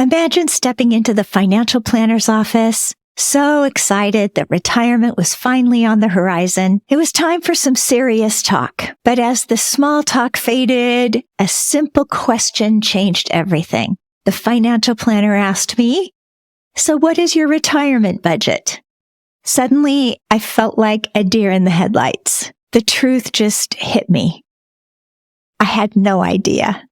Imagine stepping into the financial planner's office, so excited that retirement was finally on the horizon. It was time for some serious talk. But as the small talk faded, a simple question changed everything. The financial planner asked me, "So what is your retirement budget?" Suddenly, I felt like a deer in the headlights. The truth just hit me. I had no idea.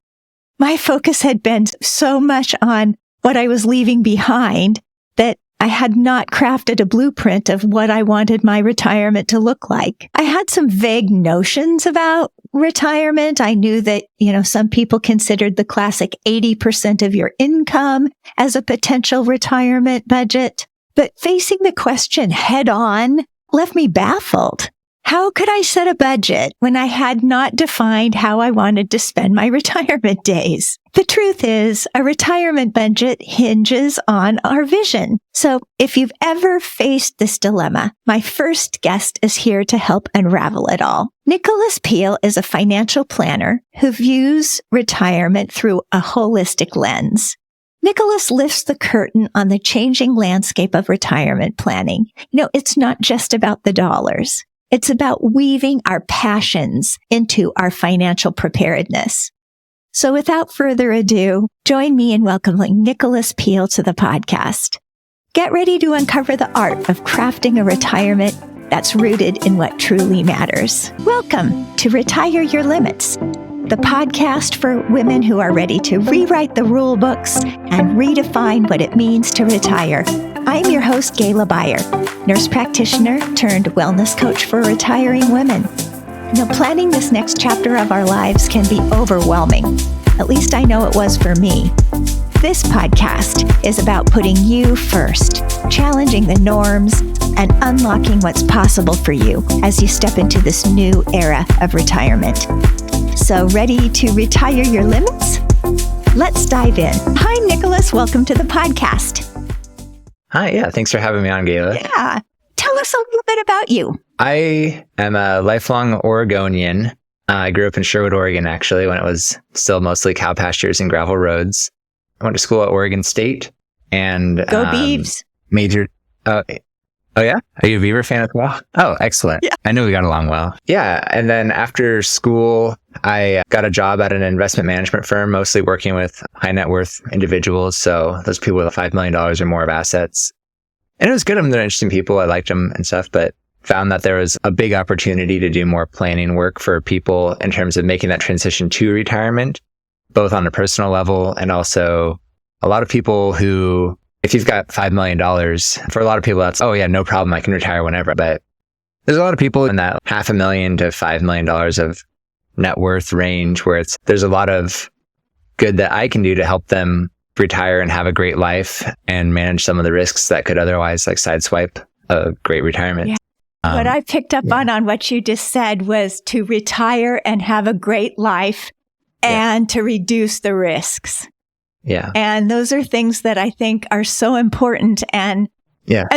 My focus had been so much on what I was leaving behind that I had not crafted a blueprint of what I wanted my retirement to look like. I had some vague notions about retirement. I knew that, some people considered the classic 80% of your income as a potential retirement budget. But facing the question head on left me baffled. How could I set a budget when I had not defined how I wanted to spend my retirement days? The truth is, a retirement budget hinges on our vision. So if you've ever faced this dilemma, my first guest is here to help unravel it all. Nicholas Pihl is a financial planner who views retirement through a holistic lens. Nicholas lifts the curtain on the changing landscape of retirement planning. It's not just about the dollars. It's about weaving our passions into our financial preparedness. So without further ado, join me in welcoming Nicholas Pihl to the podcast. Get ready to uncover the art of crafting a retirement that's rooted in what truly matters. Welcome to Retire Your Limits, the podcast for women who are ready to rewrite the rule books and redefine what it means to retire. I'm your host, Gayla Beyer, nurse practitioner turned wellness coach for retiring women. Planning this next chapter of our lives can be overwhelming. At least I know it was for me. This podcast is about putting you first, challenging the norms, and unlocking what's possible for you as you step into this new era of retirement. So ready to retire your limits? Let's dive in. Hi, Nicholas. Welcome to the podcast. Hi, yeah. Thanks for having me on, Gayla. Yeah. Tell us a little bit about you. I am a lifelong Oregonian. I grew up in Sherwood, Oregon, actually, when it was still mostly cow pastures and gravel roads. I went to school at Oregon State and Go Beavs. Majored. Oh, yeah? Are you a Beaver fan as well? Oh, excellent. Yeah. I knew we got along well. Yeah. And then after school, I got a job at an investment management firm, mostly working with high net worth individuals. So those people with $5 million or more of assets. And it was good. They're interesting people. I liked them and stuff, but found that there was a big opportunity to do more planning work for people in terms of making that transition to retirement, both on a personal level and also a lot of people who, if you've got $5 million, for a lot of people, that's, oh yeah, no problem. I can retire whenever. But there's a lot of people in that $500,000 to $5 million of net worth range where there's a lot of good that I can do to help them retire and have a great life and manage some of the risks that could otherwise sideswipe a great retirement. Yeah. What I picked up on what you just said was to retire and have a great life and to reduce the risks. Yeah. And those are things that I think are so important. And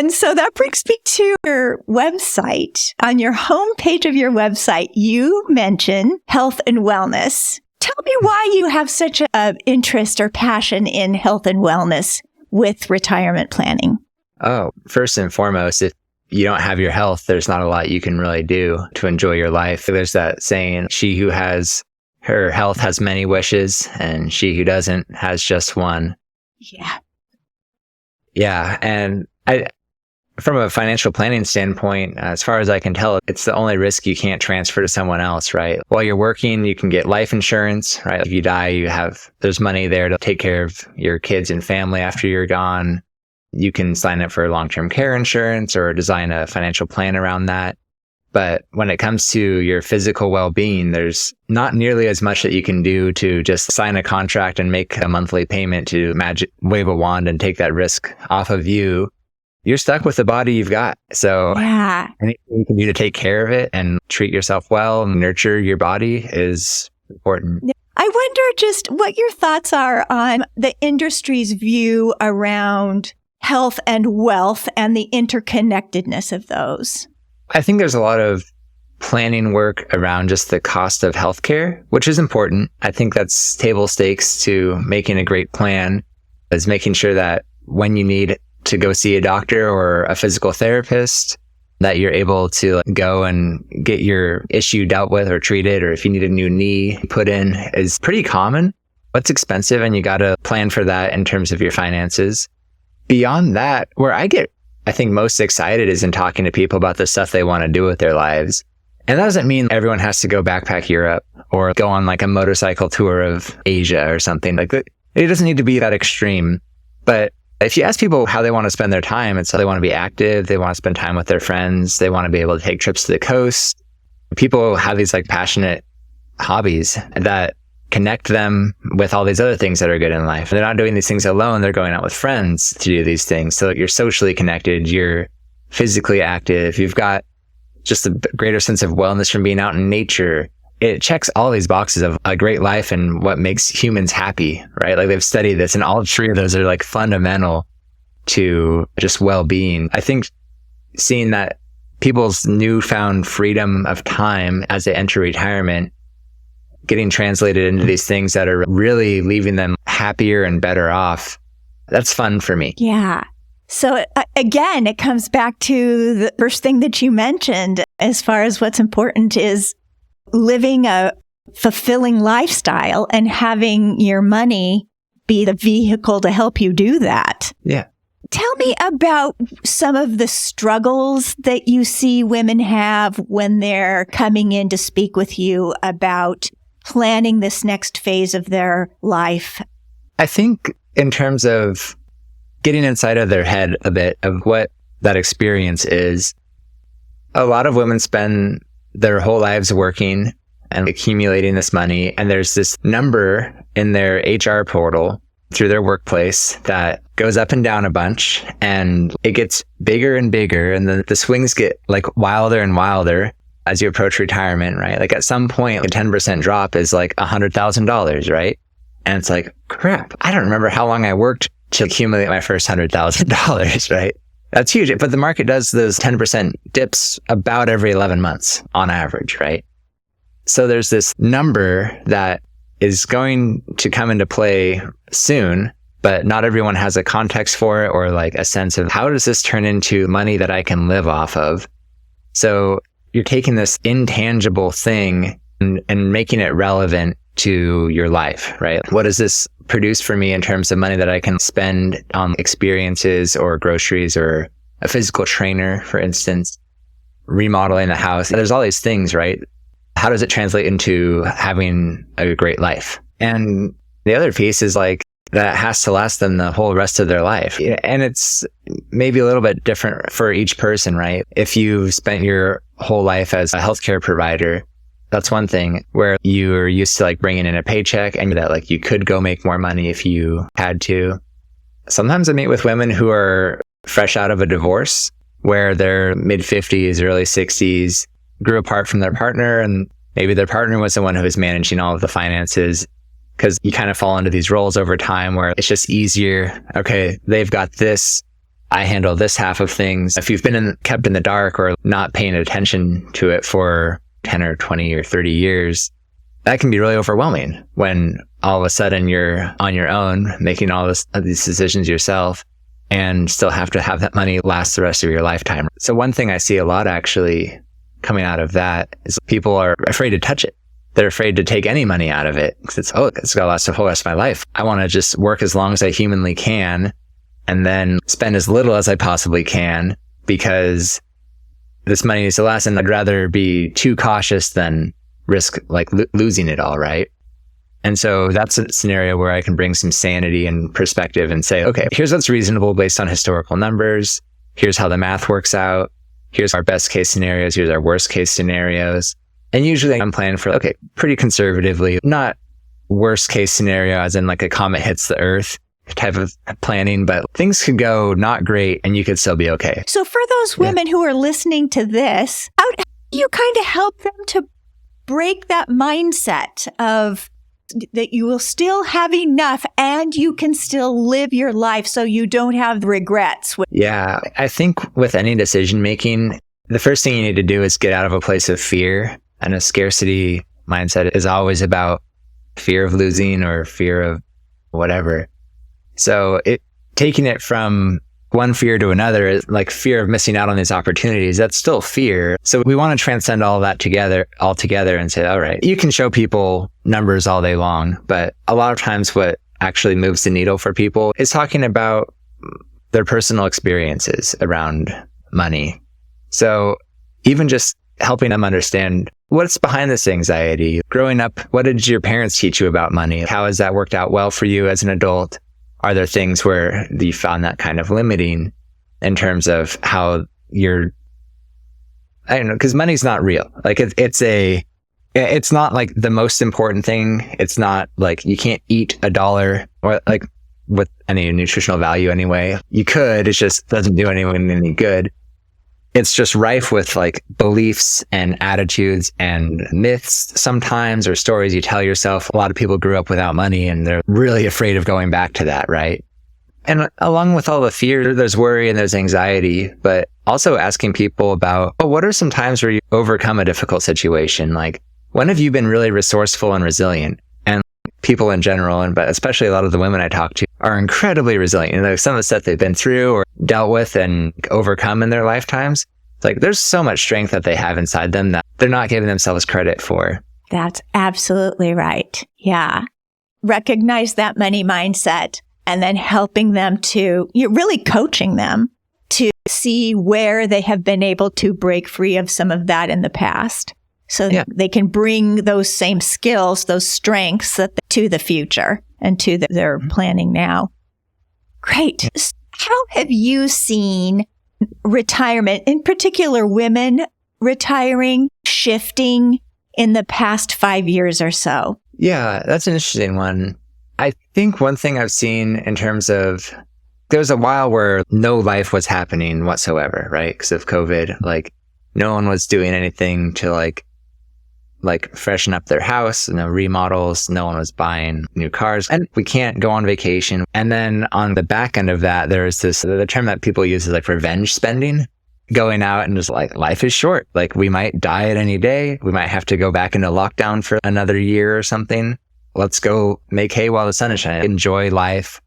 so that brings me to your website. On your homepage of your website, you mention health and wellness. Tell me why you have such an interest or passion in health and wellness with retirement planning. Oh, first and foremost, if you don't have your health, there's not a lot you can really do to enjoy your life. There's that saying, she who has her health has many wishes, and she who doesn't has just one. Yeah. Yeah. And from a financial planning standpoint, as far as I can tell, it's the only risk you can't transfer to someone else, right? While you're working, you can get life insurance, right? If you die, there's money there to take care of your kids and family after you're gone. You can sign up for long-term care insurance or design a financial plan around that. But when it comes to your physical well-being, there's not nearly as much that you can do to just sign a contract and make a monthly payment to wave a wand and take that risk off of you. You're stuck with the body you've got. So anything you can do to take care of it and treat yourself well and nurture your body is important. I wonder just what your thoughts are on the industry's view around health and wealth and the interconnectedness of those. I think there's a lot of planning work around just the cost of healthcare, which is important. I think that's table stakes to making a great plan. is making sure that when you need to go see a doctor or a physical therapist, that you're able to go and get your issue dealt with or treated, or if you need a new knee put in, is pretty common. What's expensive, and you got to plan for that in terms of your finances. Beyond that, where I get, I think, most excited is in talking to people about the stuff they want to do with their lives. And that doesn't mean everyone has to go backpack Europe or go on like a motorcycle tour of Asia or something like that. It doesn't need to be that extreme. But if you ask people how they want to spend their time, it's how they want to be active. They want to spend time with their friends. They want to be able to take trips to the coast. People have these like passionate hobbies that connect them with all these other things that are good in life. They're not doing these things alone. They're going out with friends to do these things. So you're socially connected. You're physically active. You've got just a greater sense of wellness from being out in nature. It checks all these boxes of a great life and what makes humans happy, right? Like they've studied this, and all three of those are like fundamental to just well-being. I think seeing that people's newfound freedom of time as they enter retirement getting translated into these things that are really leaving them happier and better off, that's fun for me. Yeah. So again, it comes back to the first thing that you mentioned as far as what's important is living a fulfilling lifestyle and having your money be the vehicle to help you do that. Yeah. Tell me about some of the struggles that you see women have when they're coming in to speak with you about planning this next phase of their life. I think in terms of getting inside of their head a bit of what that experience is, a lot of women spend their whole lives working and accumulating this money. And there's this number in their HR portal through their workplace that goes up and down a bunch, and it gets bigger and bigger. And then the swings get like wilder and wilder as you approach retirement, right? Like at some point, a 10% drop is like $100,000, right? And it's like, crap, I don't remember how long I worked to accumulate my first $100,000, right? That's huge. But the market does those 10% dips about every 11 months on average, right? So there's this number that is going to come into play soon, but not everyone has a context for it or like a sense of how does this turn into money that I can live off of? So you're taking this intangible thing and making it relevant to your life, right? What does this produce for me in terms of money that I can spend on experiences or groceries or a physical trainer, for instance, remodeling the house? There's all these things, right? How does it translate into having a great life? And the other piece is like, that has to last them the whole rest of their life. And it's maybe a little bit different for each person, right? If you've spent your whole life as a healthcare provider, that's one thing where you're used to like bringing in a paycheck and that like you could go make more money if you had to. Sometimes I meet with women who are fresh out of a divorce where they're mid 50s, early 60s, grew apart from their partner, and maybe their partner was the one who was managing all of the finances. Because you kind of fall into these roles over time where it's just easier. Okay, they've got this. I handle this half of things. If you've been kept in the dark or not paying attention to it for 10 or 20 or 30 years, that can be really overwhelming when all of a sudden you're on your own, making all these decisions yourself and still have to have that money last the rest of your lifetime. So one thing I see a lot actually coming out of that is people are afraid to touch it. They're afraid to take any money out of it because it's got to last the whole rest of my life. I want to just work as long as I humanly can and then spend as little as I possibly can because this money needs to last. And I'd rather be too cautious than risk like losing it all, right? And so that's a scenario where I can bring some sanity and perspective and say, okay, here's what's reasonable based on historical numbers. Here's how the math works out. Here's our best case scenarios. Here's our worst case scenarios. And usually I'm planning for, okay, pretty conservatively, not worst case scenario as in like a comet hits the earth type of planning, but things could go not great and you could still be okay. So for those women who are listening to this, how do you kind of help them to break that mindset of that you will still have enough and you can still live your life so you don't have regrets? Yeah, I think with any decision making, the first thing you need to do is get out of a place of fear. And a scarcity mindset is always about fear of losing or fear of whatever. So taking it from one fear to another is like fear of missing out on these opportunities. That's still fear. So we want to transcend all that altogether and say, all right, you can show people numbers all day long, but a lot of times what actually moves the needle for people is talking about their personal experiences around money. So even just helping them understand what's behind this anxiety. Growing up, what did your parents teach you about money? How has that worked out well for you as an adult? Are there things where you found that kind of limiting in terms of how I don't know, because money's not real. Like it's not like the most important thing. It's not like you can't eat $1 or like with any nutritional value anyway. You could, it just doesn't do anyone any good. It's just rife with like beliefs and attitudes and myths sometimes, or stories you tell yourself. A lot of people grew up without money and they're really afraid of going back to that, right? And along with all the fear, there's worry and there's anxiety, but also asking people about, what are some times where you overcome a difficult situation? Like, when have you been really resourceful and resilient? And people in general, but especially a lot of the women I talk to, are incredibly resilient. You know, some of the stuff they've been through or dealt with and overcome in their lifetimes, like there's so much strength that they have inside them that they're not giving themselves credit for. That's absolutely right. Yeah. Recognize that money mindset and then helping them you're really coaching them to see where they have been able to break free of some of that in the past. So they can bring those same skills, those strengths to the future and to their planning now. Great. How have you seen retirement, in particular women retiring, shifting in the past 5 years or so? Yeah, that's an interesting one. I think one thing I've seen in terms of, there was a while where no life was happening whatsoever, right? Because of COVID, like no one was doing anything to like freshen up their house, no remodels, no one was buying new cars, and we can't go on vacation. And then on the back end of that, there's the term that people use is like revenge spending, going out and just like, life is short. Like we might die at any day. We might have to go back into lockdown for another year or something. Let's go make hay while the sun is shining. Enjoy life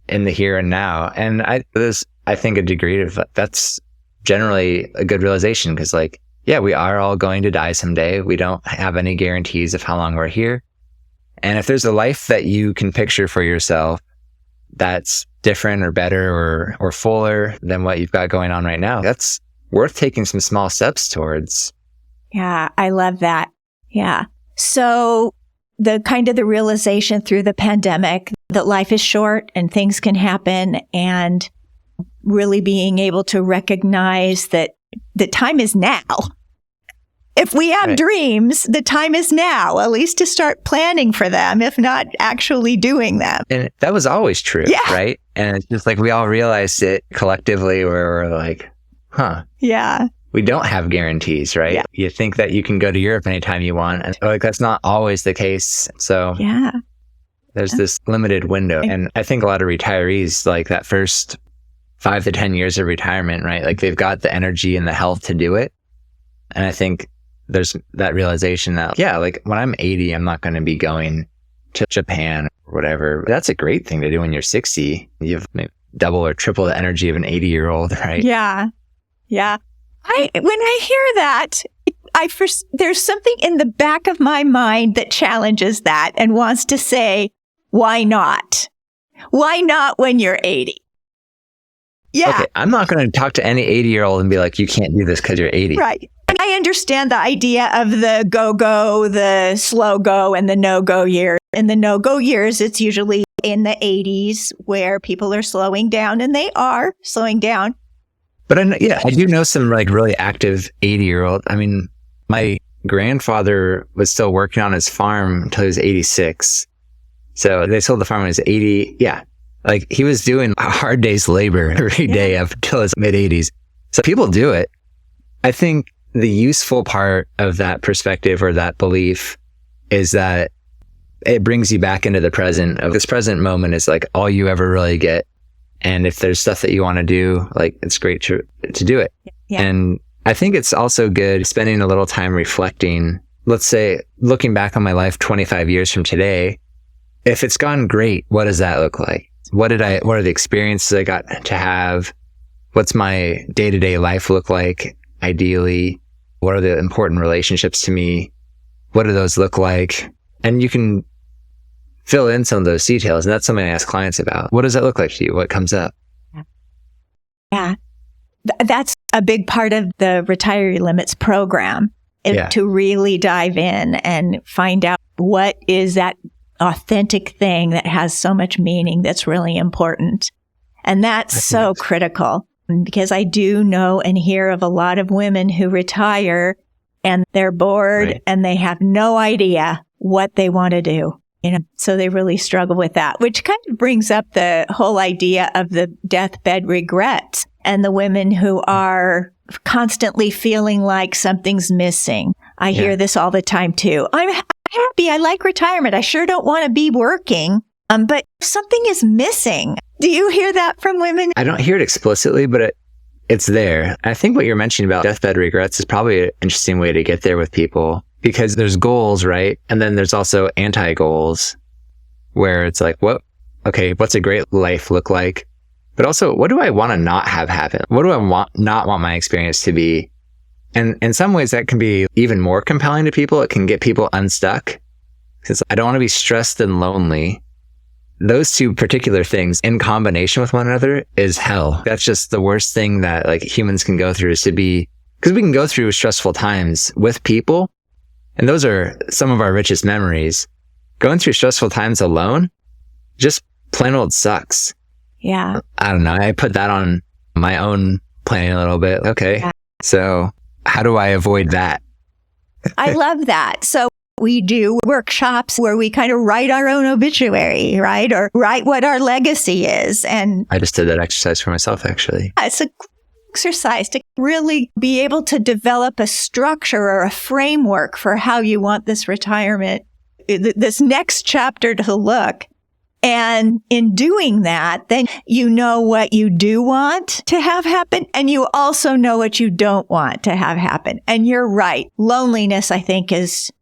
in the here and now. And there's, I think, a degree of that's generally a good realization, because like, yeah, we are all going to die someday. We don't have any guarantees of how long we're here. And if there's a life that you can picture for yourself that's different or better or fuller than what you've got going on right now, that's worth taking some small steps towards. Yeah, I love that. Yeah. So the kind of the realization through the pandemic that life is short and things can happen, and really being able to recognize that the time is now. If we have dreams, the time is now, at least to start planning for them, if not actually doing them. And that was always true, right? And it's just like we all realized it collectively, where we're like, yeah, we don't have guarantees, right? Yeah. You think that you can go to Europe anytime you want, and like that's not always the case. So there's this limited window. And I think a lot of retirees, like that first 5 to 10 years of retirement, right? Like they've got the energy and the health to do it. And I think there's that realization that, like when I'm 80, I'm not going to be going to Japan or whatever. That's a great thing to do when you're 60. You have maybe double or triple the energy of an 80-year-old, right? Yeah. Yeah. When I hear that, there's something in the back of my mind that challenges that and wants to say, why not? Why not when you're 80? Yeah. Okay, I'm not going to talk to any 80-year-old and be like, you can't do this because you're 80. Right. I understand the idea of the go-go, the slow-go, and the no-go years. In the no-go years, it's usually in the 80s where people are slowing down, and they are slowing down. But I do know some like really active 80-year-old. I mean, my grandfather was still working on his farm until he was 86. So they sold the farm when he was 80. Yeah. Like he was doing a hard day's labor every day up until his mid-80s. So people do it. I think the useful part of that perspective or that belief is that it brings you back into the present. Of this present moment is like all you ever really get. And if there's stuff that you want to do, like it's great to do it. Yeah. And I think it's also good spending a little time reflecting. Let's say looking back on my life 25 years from today, if it's gone great, what does that look like? What are the experiences I got to have? What's my day-to-day life look like? Ideally, what are the important relationships to me? What do those look like? And you can fill in some of those details. And that's something I ask clients about. What does that look like to you? What comes up? Yeah. That's a big part of the Retiree Limits program, to really dive in and find out what is that authentic thing that has so much meaning that's really important. And that's so critical, because I do know and hear of a lot of women who retire and they're bored and they have no idea what they want to do. So they really struggle with that, which kind of brings up the whole idea of the deathbed regrets and the women who are constantly feeling like something's missing. I hear this all the time too. I'm happy. I like retirement. I sure don't want to be working, but something is missing. Do you hear that from women? I don't hear it explicitly, but it's there. I think what you're mentioning about deathbed regrets is probably an interesting way to get there with people, because there's goals, right? And then there's also anti-goals, where it's like, what's a great life look like? But also, what do I want to not have happen? What do I not want my experience to be? And in some ways, that can be even more compelling to people. It can get people unstuck, because I don't want to be stressed and lonely. Those two particular things in combination with one another is hell. That's just the worst thing that like humans can go through, is to be, because we can go through stressful times with people. And those are some of our richest memories. Going through stressful times alone just plain old sucks. Yeah. I don't know. I put that on my own plane a little bit. Okay. Yeah. So how do I avoid that? I love that. So we do workshops where we kind of write our own obituary, right? Or write what our legacy is. And I just did that exercise for myself, actually. It's a exercise to really be able to develop a structure or a framework for how you want this retirement, this next chapter to look. And in doing that, then you know what you do want to have happen, and you also know what you don't want to have happen. And you're right. Loneliness, I think, is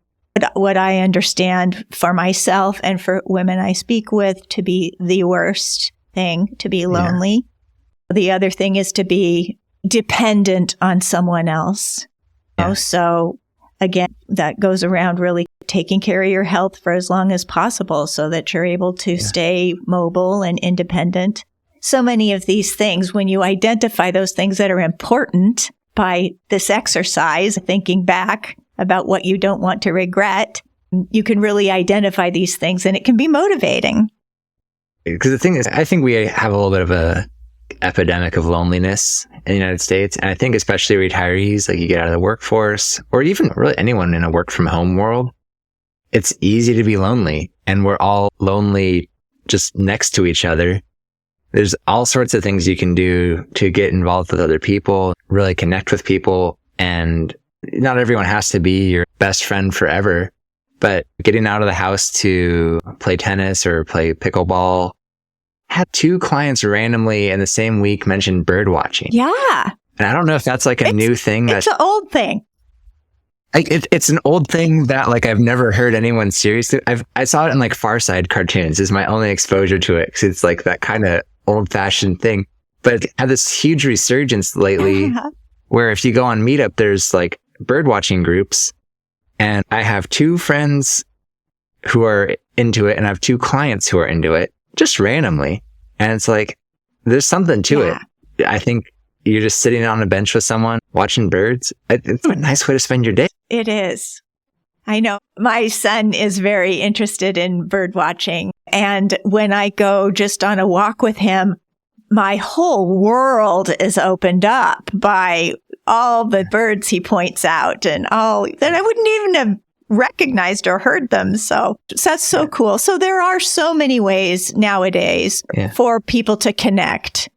what I understand for myself and for women I speak with to be the worst thing, to be lonely. Yeah. The other thing is to be dependent on someone else. Yeah. So again, that goes around really taking care of your health for as long as possible so that you're able to stay mobile and independent. So many of these things, when you identify those things that are important by this exercise, thinking back about what you don't want to regret, you can really identify these things, and it can be motivating. Because the thing is, I think we have a little bit of a epidemic of loneliness in the United States. And I think especially retirees, like you get out of the workforce, or even really anyone in a work from home world, it's easy to be lonely. And we're all lonely just next to each other. There's all sorts of things you can do to get involved with other people, really connect with people. And not everyone has to be your best friend forever, but getting out of the house to play tennis or play pickleball. Had 2 clients randomly in the same week mention bird watching. Yeah. And I don't know if that's like a new thing. It's an old thing. It's an old thing that like I've never heard anyone seriously. I saw it in like Far Side cartoons is my only exposure to it, because it's like that kind of old fashioned thing. But it had this huge resurgence lately where if you go on Meetup, there's like bird watching groups. And I have 2 friends who are into it, and I have 2 clients who are into it, just randomly. And it's like, there's something to it. I think you're just sitting on a bench with someone watching birds. It's a nice way to spend your day. It is. I know my son is very interested in bird watching. And when I go just on a walk with him, my whole world is opened up by all the birds he points out and all that I wouldn't even have recognized or heard them. So that's so cool. So there are so many ways nowadays for people to connect.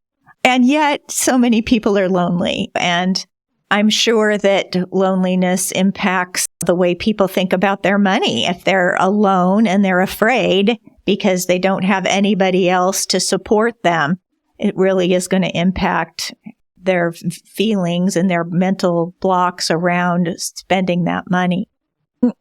And yet so many people are lonely. And I'm sure that loneliness impacts the way people think about their money. If they're alone and they're afraid because they don't have anybody else to support them, it really is going to impact their feelings and their mental blocks around spending that money.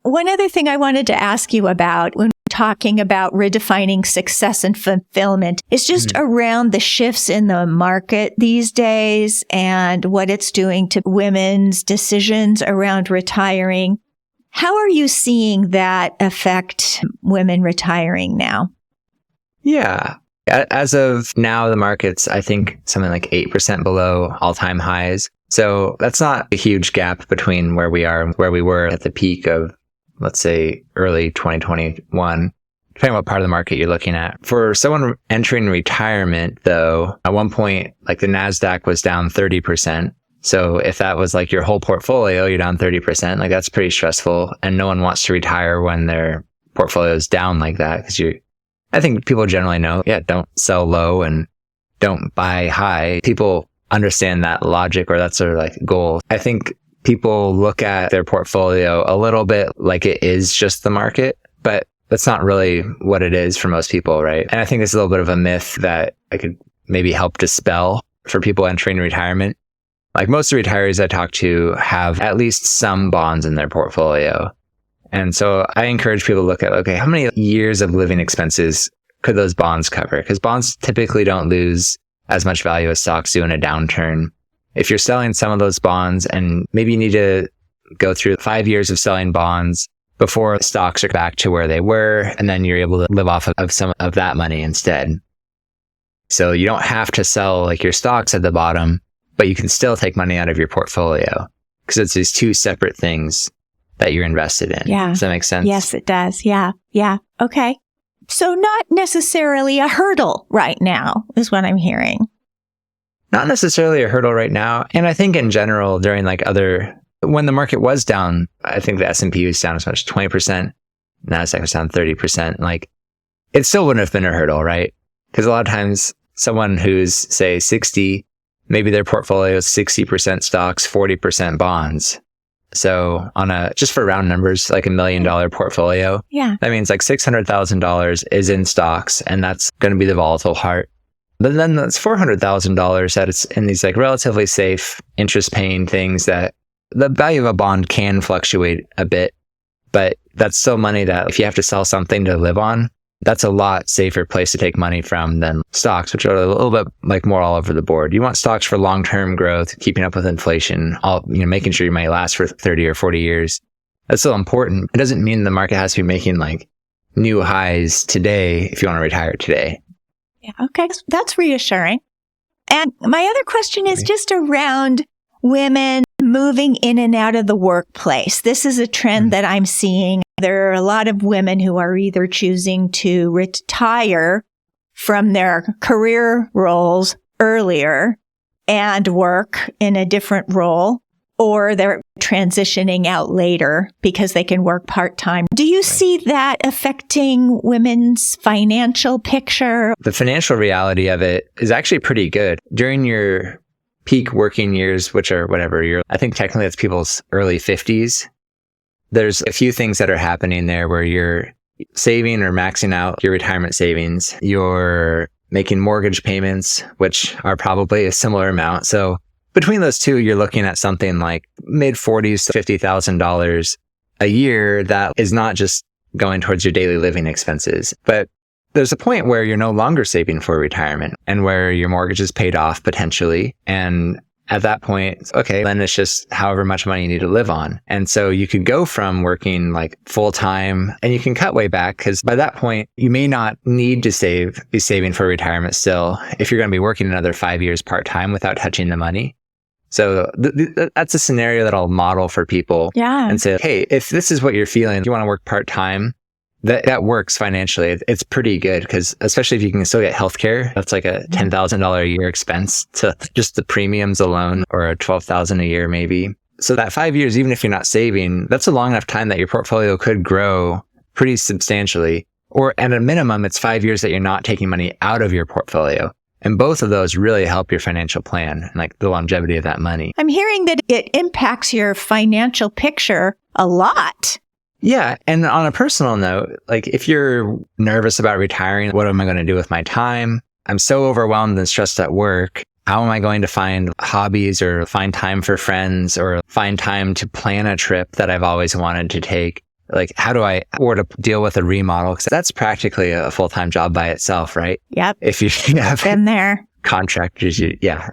One other thing I wanted to ask you about when we talking about redefining success and fulfillment is just around the shifts in the market these days and what it's doing to women's decisions around retiring. How are you seeing that affect women retiring now? Yeah. As of now, the market's, I think, something like 8% below all-time highs. So that's not a huge gap between where we are and where we were at the peak of, let's say, early 2021, depending on what part of the market you're looking at. For someone entering retirement, though, at one point, like the NASDAQ was down 30%. So if that was like your whole portfolio, you're down 30%, like that's pretty stressful. And no one wants to retire when their portfolio is down like that because I think people generally know, don't sell low and don't buy high. People understand that logic or that's their like goal. I think people look at their portfolio a little bit like it is just the market, but that's not really what it is for most people, right? And I think it's a little bit of a myth that I could maybe help dispel for people entering retirement. Like most of the retirees I talk to have at least some bonds in their portfolio. And so I encourage people to look at, okay, how many years of living expenses could those bonds cover? Because bonds typically don't lose as much value as stocks do in a downturn. If you're selling some of those bonds and maybe you need to go through 5 years of selling bonds before stocks are back to where they were, and then you're able to live off of some of that money instead. So you don't have to sell like your stocks at the bottom, but you can still take money out of your portfolio because it's these two separate things that you're invested in. Yeah. Does that make sense? Yes, it does. Yeah. Okay. So not necessarily a hurdle right now is what I'm hearing. Not necessarily a hurdle right now. And I think in general, during when the market was down, I think the S&P was down as much as 20%. NASDAQ was down 30%. Like it still wouldn't have been a hurdle, right? Because a lot of times someone who's say 60, maybe their portfolio is 60% stocks, 40% bonds. So just for round numbers, like $1 million portfolio, that means like $600,000 is in stocks, and that's going to be the volatile part. But then that's $400,000 that it's in these like relatively safe interest paying things that the value of a bond can fluctuate a bit, but that's still money that if you have to sell something to live on, that's a lot safer place to take money from than stocks, which are a little bit like more all over the board. You want stocks for long-term growth, keeping up with inflation, making sure you might last for 30 or 40 years. That's still important. It doesn't mean the market has to be making like new highs today if you want to retire today. Yeah. Okay. That's reassuring. And my other question is just around women moving in and out of the workplace. This is a trend that I'm seeing. There are a lot of women who are either choosing to retire from their career roles earlier and work in a different role, or they're transitioning out later because they can work part-time. Do you see that affecting women's financial picture? The financial reality of it is actually pretty good. During your peak working years, which are I think technically it's people's early 50s, there's a few things that are happening there where you're saving or maxing out your retirement savings. You're making mortgage payments, which are probably a similar amount. So between those two, you're looking at something like mid 40s to $50,000 a year that is not just going towards your daily living expenses. But there's a point where you're no longer saving for retirement and where your mortgage is paid off potentially. And at that point, okay, then it's just however much money you need to live on. And so you could go from working like full time and you can cut way back because by that point, you may not need to be saving for retirement still if you're going to be working another 5 years part time without touching the money. So that's a scenario that I'll model for people and say, hey, if this is what you're feeling, you want to work part time, that works financially. It's pretty good because especially if you can still get healthcare, that's like a $10,000 a year expense to just the premiums alone, or a $12,000 a year maybe. So that 5 years, even if you're not saving, that's a long enough time that your portfolio could grow pretty substantially. Or at a minimum, it's 5 years that you're not taking money out of your portfolio. And both of those really help your financial plan and like the longevity of that money. I'm hearing that it impacts your financial picture a lot. Yeah. And on a personal note, like if you're nervous about retiring, what am I going to do with my time? I'm so overwhelmed and stressed at work. How am I going to find hobbies or find time for friends or find time to plan a trip that I've always wanted to take? Like, or to deal with a remodel, because that's practically a full-time job by itself, right? Yep. If you have Been there. contractors, yeah.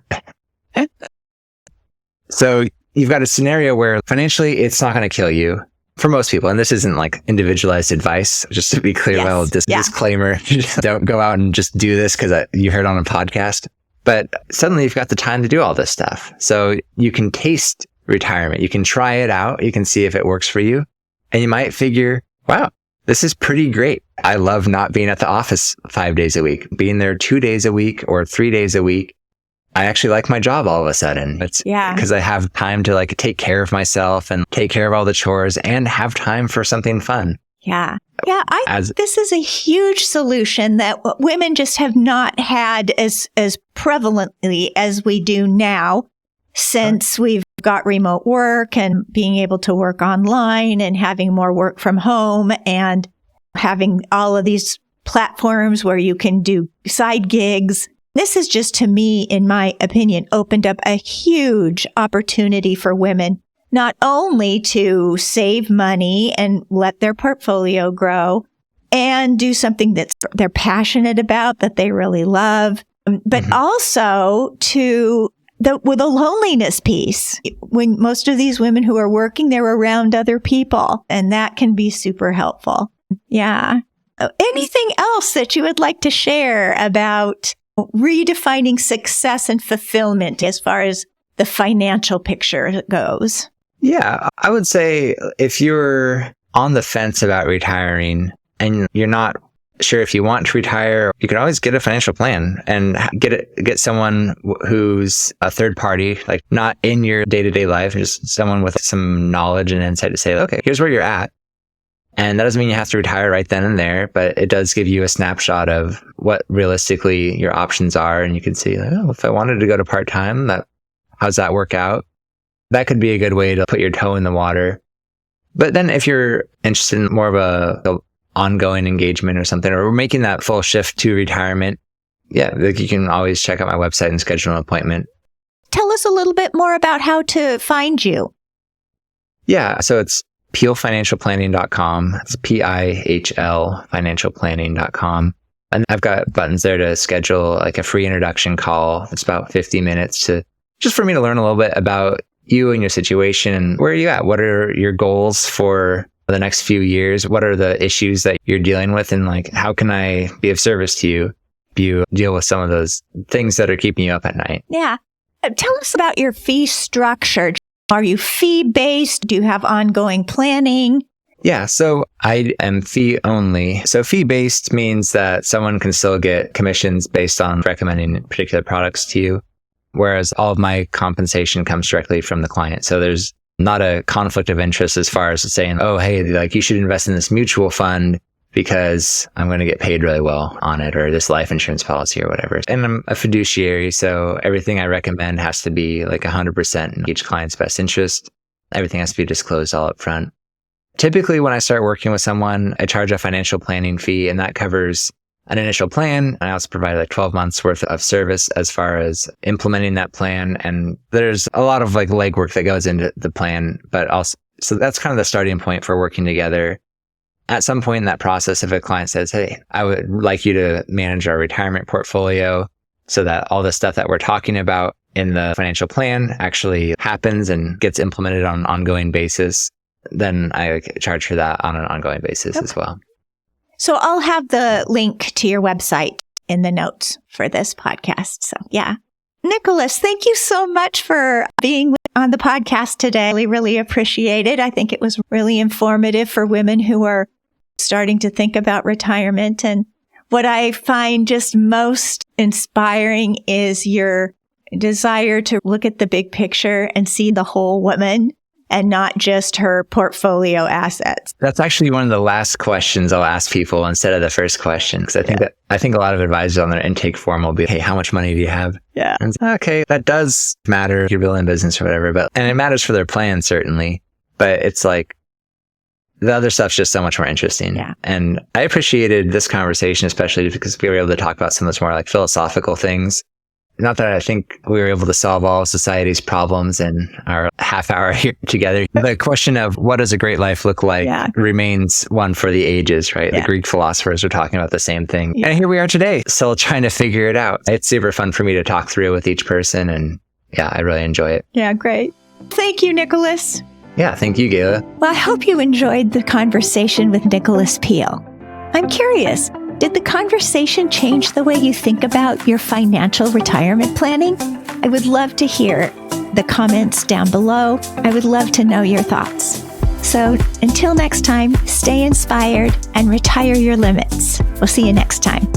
So you've got a scenario where financially it's not going to kill you for most people. And this isn't like individualized advice, just to be clear, Yes. Disclaimer. Don't go out and just do this because you heard on a podcast. But suddenly you've got the time to do all this stuff. So you can taste retirement. You can try it out. You can see if it works for you. And you might figure, wow, this is pretty great. I love not being at the office 5 days a week. Being there 2 days a week or 3 days a week, I actually like my job all of a sudden. It's because I have time to like take care of myself and take care of all the chores and have time for something fun. Yeah. Yeah. This is a huge solution that women just have not had as prevalently as we do now, since we've got remote work and being able to work online and having more work from home and having all of these platforms where you can do side gigs. This has just, to me, in my opinion, opened up a huge opportunity for women, not only to save money and let their portfolio grow and do something that they're passionate about, that they really love, but also to with a loneliness piece. When most of these women who are working, they're around other people, and that can be super helpful. Yeah. Anything else that you would like to share about redefining success and fulfillment as far as the financial picture goes? Yeah, I would say if you're on the fence about retiring and you're not sure if you want to retire, you can always get a financial plan and get someone who's a third party, like not in your day-to-day life, just someone with some knowledge and insight to say, okay, here's where you're at. And that doesn't mean you have to retire right then and there, but it does give you a snapshot of what realistically your options are. And you can see, oh, if I wanted to go to part-time, how's that work out? That could be a good way to put your toe in the water. But then if you're interested in more of a ongoing engagement or something, or making that full shift to retirement, like you can always check out my website and schedule an appointment. Tell us a little bit more about how to find you. Yeah, so it's pihlfinancialplanning.com. It's PIHL financialplanning.com. And I've got buttons there to schedule like a free introduction call. It's about 50 minutes just for me to learn a little bit about you and your situation and where are you at? What are your goals for the next few years? What are the issues that you're dealing with? And like, how can I be of service to you? You deal with some of those things that are keeping you up at night. Yeah. Tell us about your fee structure. Are you fee-based? Do you have ongoing planning? Yeah, so I am fee only. So fee-based means that someone can still get commissions based on recommending particular products to you, whereas all of my compensation comes directly from the client. So there's not a conflict of interest as far as saying, oh, hey, like you should invest in this mutual fund because I'm going to get paid really well on it, or this life insurance policy or whatever. And I'm a fiduciary, so everything I recommend has to be like 100% in each client's best interest. Everything has to be disclosed all up front. Typically, when I start working with someone, I charge a financial planning fee, and that covers an initial plan. I also provide like 12 months worth of service as far as implementing that plan. And there's a lot of like legwork that goes into the plan, but also, so that's kind of the starting point for working together. At some point in that process, if a client says, hey, I would like you to manage our retirement portfolio so that all the stuff that we're talking about in the financial plan actually happens and gets implemented on an ongoing basis, then I charge for that on an ongoing basis as well. So I'll have the link to your website in the notes for this podcast. So yeah. Nicholas, thank you so much for being on the podcast today. We really appreciate it. I think it was really informative for women who are starting to think about retirement. And what I find just most inspiring is your desire to look at the big picture and see the whole woman and not just her portfolio assets. That's actually one of the last questions I'll ask people instead of the first question. Because I think a lot of advisors on their intake form will be, hey, how much money do you have? Yeah. And okay, that does matter if you're building business or whatever, and it matters for their plan, certainly. But it's like, the other stuff's just so much more interesting. Yeah. And I appreciated this conversation, especially because we were able to talk about some of those more like philosophical things Not that I think we were able to solve all of society's problems in our half hour here together. The question of what does a great life look like remains one for the ages, right? The Greek philosophers are talking about the same thing. Yeah. And here we are today, still trying to figure it out. It's super fun for me to talk through with each person. And yeah, I really enjoy it. Yeah, great. Thank you, Nicholas. Yeah, thank you, Gayla. Well, I hope you enjoyed the conversation with Nicholas Pihl. I'm curious, did the conversation change the way you think about your financial retirement planning? I would love to hear the comments down below. I would love to know your thoughts. So until next time, stay inspired and retire your limits. We'll see you next time.